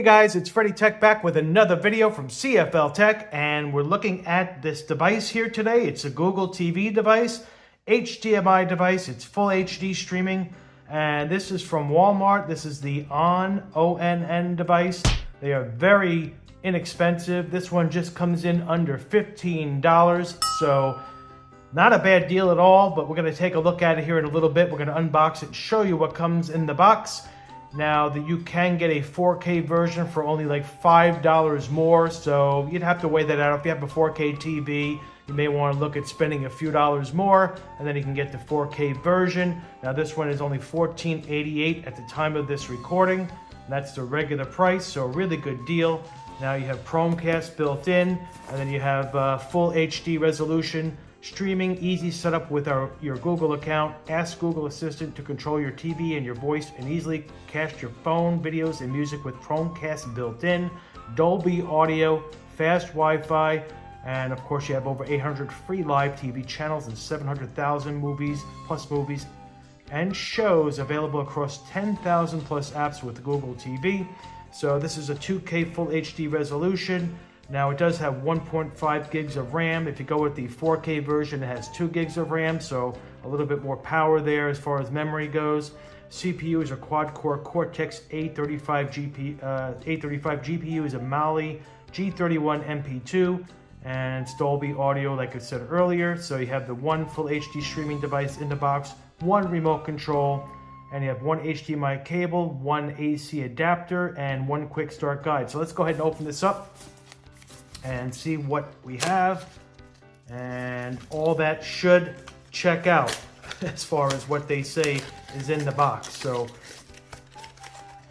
Hey guys, it's Freddie Tech back with another video from CFL-TECH, and we're looking at this device here today. It's a Google TV device, HDMI device. It's full HD streaming, and this is from Walmart. This is the ONN device. They are very inexpensive. This one just comes in under $15, so not a bad deal at all, but we're going to take a look at it here in a little bit. We're going to unbox it and show you what comes in the box. Now, you can get a 4K version for only like $5 more, so you'd have to weigh that out. If you have a 4K TV, you may want to look at spending a few dollars more, and then you can get the 4K version. Now, this one is only $14.88 at the time of this recording. That's the regular price, so a really good deal. Now you have Chromecast built in, and then you have full HD resolution, streaming, easy setup with your Google account. Ask Google Assistant to control your TV and your voice and easily cast your phone, videos, and music with Chromecast built in. Dolby audio, fast Wi-Fi, and of course you have over 800 free live TV channels and 700,000 movies and shows available across 10,000 plus apps with Google TV. So this is a 2K full HD resolution. Now it does have 1.5 gigs of RAM. If you go with the 4K version, it has 2 gigs of RAM, so a little bit more power there as far as memory goes. CPU is a quad-core Cortex A35 GPU is a Mali G31 MP2, and it's Dolby audio like I said earlier. So you have the one full HD streaming device in the box, one remote control, and you have one HDMI cable, one AC adapter, and one quick start guide. So let's go ahead and open this up and see what we have, and all that should check out as far as what they say is in the box. So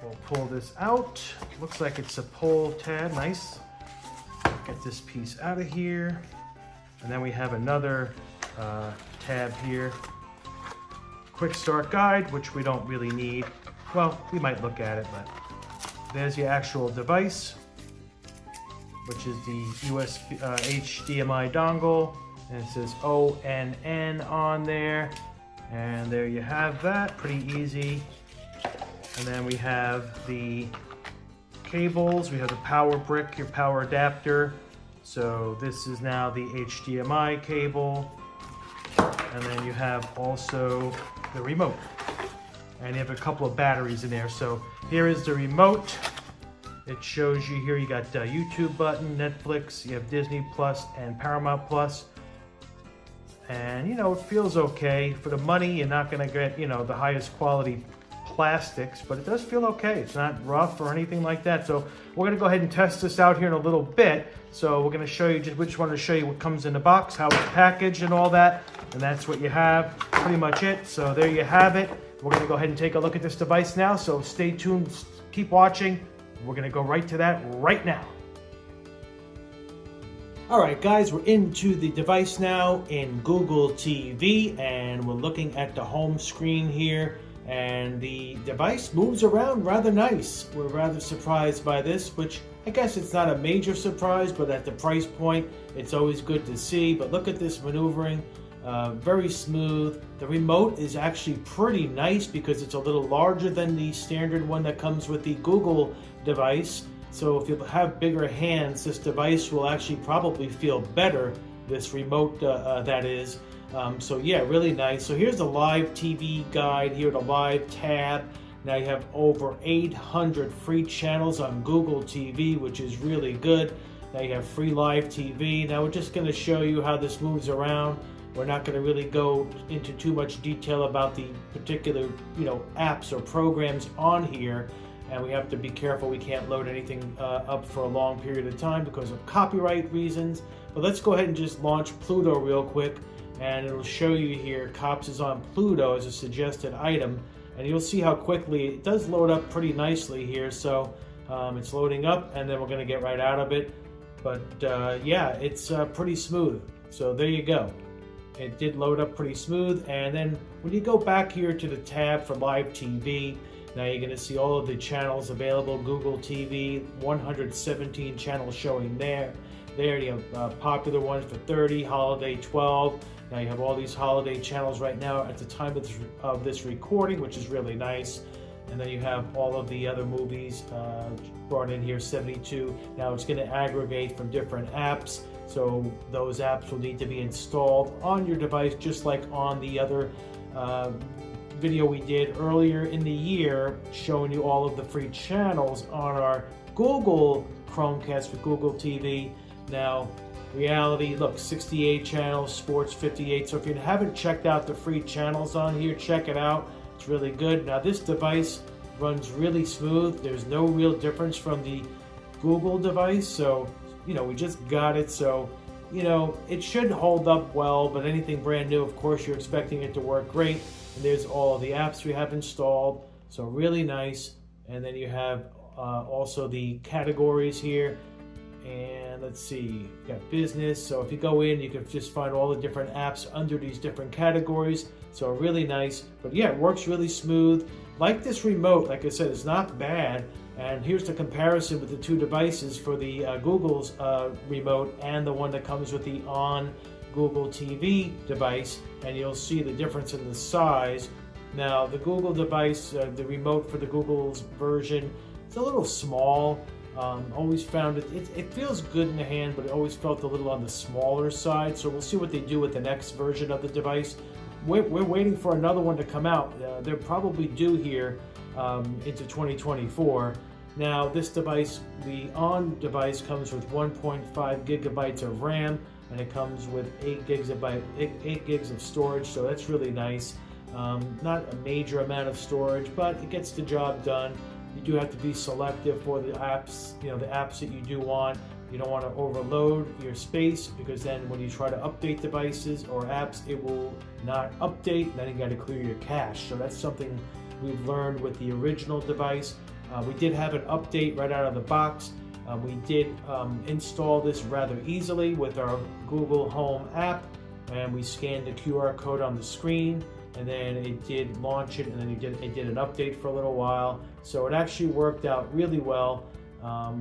we'll pull this out. Looks like it's a pull tab. Nice. Get this piece out of here, and then we have another tab here. Quick start guide, which we don't really need. Well, we might look at it, but there's your actual device, which is the USB HDMI dongle, and it says ONN on there, and there you have that, pretty easy. And then we have the cables, we have the power brick, your power adapter. So this is now the HDMI cable, and then you have also the remote, and you have a couple of batteries in there. So here is the remote. It shows you here, you got YouTube button, Netflix, you have Disney Plus and Paramount Plus. And, you know, it feels okay. For the money, you're not going to get, you know, the highest quality plastics, but it does feel okay. It's not rough or anything like that. So we're going to go ahead and test this out here in a little bit. So we're going to show you just which one to show you what comes in the box, how it's packaged and all that. And that's what you have, pretty much it. So there you have it. We're going to go ahead and take a look at this device now. So stay tuned, keep watching. We're going to go right to that right now. All right, guys, we're into the device now in Google TV, and we're looking at the home screen here, and the device moves around rather nice. We're rather surprised by this, which I guess it's not a major surprise, but at the price point, it's always good to see. But look at this maneuvering. Very smooth. The remote is actually pretty nice because it's a little larger than the standard one that comes with the Google device. So if you have bigger hands, this device will actually probably feel better, this remote that is. So yeah, really nice. So here's the live TV guide, here the live tab. Now you have over 800 free channels on Google TV, which is really good. Now you have free live TV. Now we're just going to show you how this moves around. We're not going to really go into too much detail about the particular, you know, apps or programs on here, and we have to be careful. We can't load anything up for a long period of time because of copyright reasons. But let's go ahead and just launch Pluto real quick, and it'll show you here Cops is on Pluto as a suggested item, and you'll see how quickly it does load up pretty nicely here. So it's loading up, and then we're going to get right out of it. But yeah, it's pretty smooth. So there you go. It did load up pretty smooth, and then when you go back here to the tab for live TV, now you're going to see all of the channels available. Google TV, 117 channels showing there. There you have popular ones for 30, holiday 12. Now you have all these holiday channels right now at the time of this recording, which is really nice. and then you have all of the other movies brought in here, 72. Now it's going to aggregate from different apps, so those apps will need to be installed on your device, just like on the other video we did earlier in the year showing you all of the free channels on our Google Chromecast with Google TV. Now, reality, look, 68 channels, sports 58. So if you haven't checked out the free channels on here, check it out. It's really good. Now this device runs really smooth. There's no real difference from the Google device. So, you know, we just got it. So, you know, it should hold up well, but anything brand new, of course, you're expecting it to work great. And there's all of the apps we have installed. So really nice. And then you have also the categories here. And let's see, you got business. So if you go in, you can just find all the different apps under these different categories. So really nice. But yeah, it works really smooth. Like this remote, like I said, it's not bad. And here's the comparison with the two devices for the Google's remote and the one that comes with the ONN.Google TV device. And you'll see the difference in the size. Now, the Google device, the remote for the Google's version, it's a little small. Always found it feels good in the hand, but it always felt a little on the smaller side. So we'll see what they do with the next version of the device. We're waiting for another one to come out. They're probably due here into 2024. Now this device, the ON device, comes with 1.5 gigabytes of RAM, and it comes with 8 gigs of storage. So that's really nice. Not a major amount of storage, but it gets the job done. You do have to be selective for the apps, you know, the apps that you do want. You don't want to overload your space, because then when you try to update devices or apps, it will not update. Then you got to clear your cache. So that's something we've learned with the original device. We did have an update right out of the box. We did install this rather easily with our Google Home app, and we scanned the QR code on the screen, and then it did launch it, and then it did an update for a little while. So it actually worked out really well.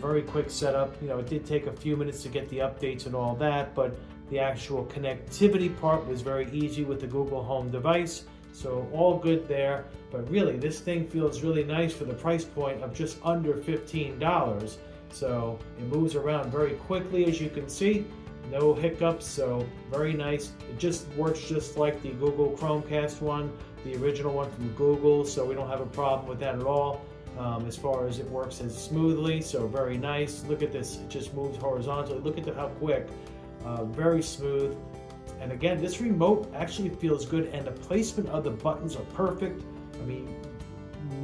Very quick setup. You know, it did take a few minutes to get the updates and all that, but the actual connectivity part was very easy with the Google Home device. So all good there. But really, this thing feels really nice for the price point of just under $15. So it moves around very quickly, as you can see. No hiccups, so very nice. It just works just like the Google Chromecast one, the original one from Google, so we don't have a problem with that at all. As far as it works as smoothly, so very nice. Look at this, it just moves horizontally. Look at how quick, very smooth. And again, this remote actually feels good, and the placement of the buttons are perfect. I mean,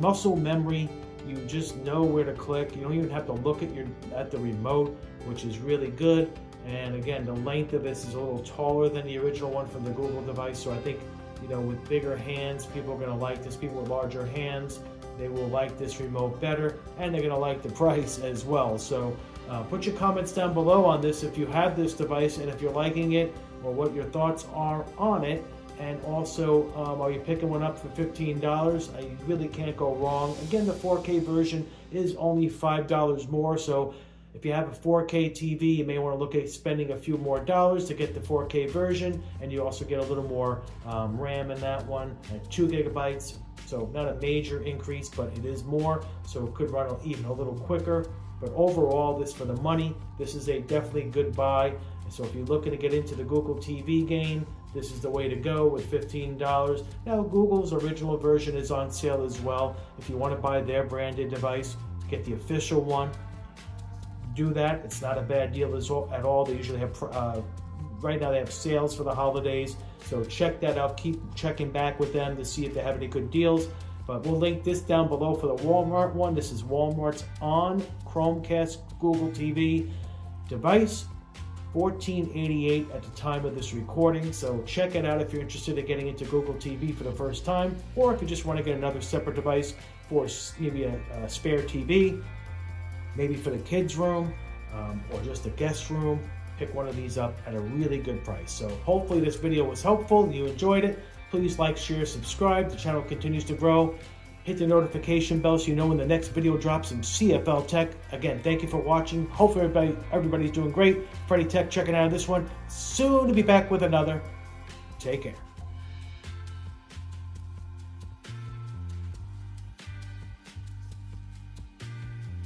muscle memory, you just know where to click. You don't even have to look at the remote, which is really good. And again, the length of this is a little taller than the original one from the Google device. So I think, you know, with bigger hands, people are going to like this. People with larger hands, they will like this remote better, and they're going to like the price as well. So put your comments down below on this if you have this device and if you're liking it, or what your thoughts are on it. And also, are you picking one up for $15? You really can't go wrong. Again, the 4K version is only $5 more. So if you have a 4K TV, you may want to look at spending a few more dollars to get the 4K version, and you also get a little more RAM in that one, at 2 gigabytes. So not a major increase, but it is more, so it could run even a little quicker. But overall, this for the money, this is a definitely good buy. So if you're looking to get into the Google TV game, this is the way to go with $15. Now, Google's original version is on sale as well. If you want to buy their branded device, get the official one, do that. It's not a bad deal at all. They usually have, right now they have sales for the holidays. So check that out. Keep checking back with them to see if they have any good deals. But we'll link this down below for the Walmart one. This is Walmart's ON Chromecast Google TV device. $14.88 at the time of this recording. So check it out if you're interested in getting into Google TV for the first time, or if you just want to get another separate device for maybe a spare TV, maybe for the kids' room, or just a guest room. Pick one of these up at a really good price. So hopefully this video was helpful. You enjoyed it. Please like, share, subscribe. The channel continues to grow. Hit the notification bell so you know when the next video drops in CFL-TECH. Again, thank you for watching. Hopefully everybody's doing great. Freddie Tech checking out this one. Soon to be back with another. Take care.